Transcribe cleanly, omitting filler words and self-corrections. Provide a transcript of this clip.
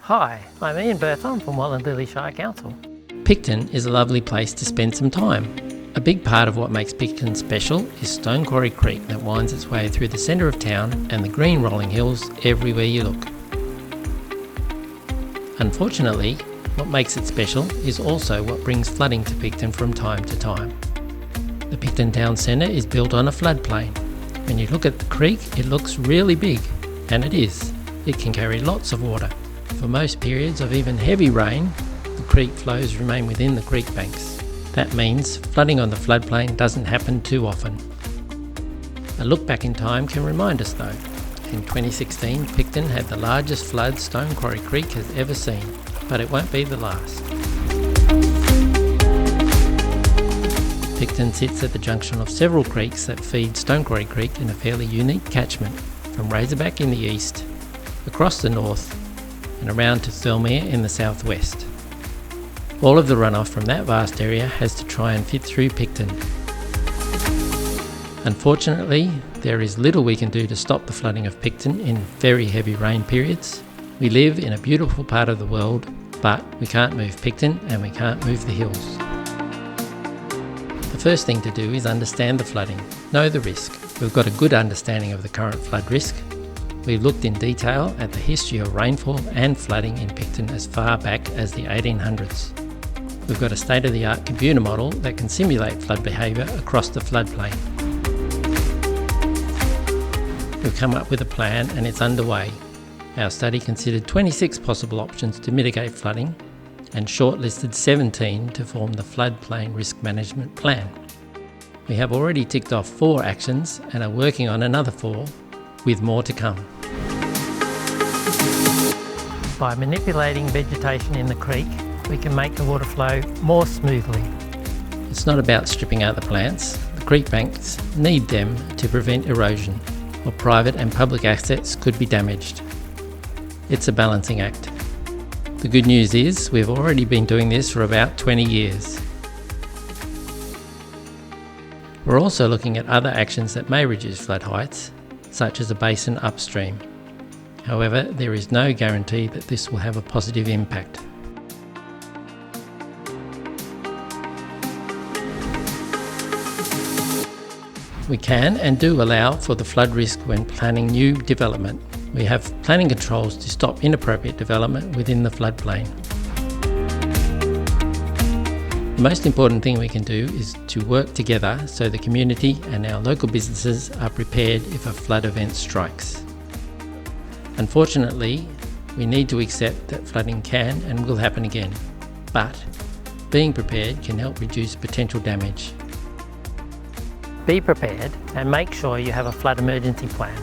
Hi, I'm Ian Berthon from Wallandilly Shire Council. Picton is a lovely place to spend some time. A big part of what makes Picton special is Stonequarry Creek that winds its way through the centre of town and the green rolling hills everywhere you look. Unfortunately, what makes it special is also what brings flooding to Picton from time to time. The Picton town centre is built on a floodplain. When you look at the creek, it looks really big, and it is. It can carry lots of water. For most periods of even heavy rain, the creek flows remain within the creek banks. That means flooding on the floodplain doesn't happen too often. A look back in time can remind us though. In 2016, Picton had the largest flood Stonequarry Creek has ever seen, but it won't be the last. Picton sits at the junction of several creeks that feed Stonequarry Creek in a fairly unique catchment, from Razorback in the east, across the north, and around to Thirlmere in the southwest. All of the runoff from that vast area has to try and fit through Picton. Unfortunately, there is little we can do to stop the flooding of Picton in very heavy rain periods. We live in a beautiful part of the world, but we can't move Picton and we can't move the hills. The first thing to do is understand the flooding, know the risk. We've got a good understanding of the current flood risk. We've looked in detail at the history of rainfall and flooding in Picton as far back as the 1800s. We've got a state-of-the-art computer model that can simulate flood behaviour across the floodplain. We've come up with a plan and it's underway. Our study considered 26 possible options to mitigate flooding and shortlisted 17 to form the Floodplain Risk Management Plan. We have already ticked off 4 actions and are working on another 4, with more to come. By manipulating vegetation in the creek, we can make the water flow more smoothly. It's not about stripping out the plants. The creek banks need them to prevent erosion, or private and public assets could be damaged. It's a balancing act. The good news is we've already been doing this for about 20 years. We're also looking at other actions that may reduce flood heights, such as a basin upstream. However, there is no guarantee that this will have a positive impact. We can and do allow for the flood risk when planning new development. We have planning controls to stop inappropriate development within the floodplain. The most important thing we can do is to work together so the community and our local businesses are prepared if a flood event strikes. Unfortunately, we need to accept that flooding can and will happen again, but being prepared can help reduce potential damage. Be prepared and make sure you have a flood emergency plan.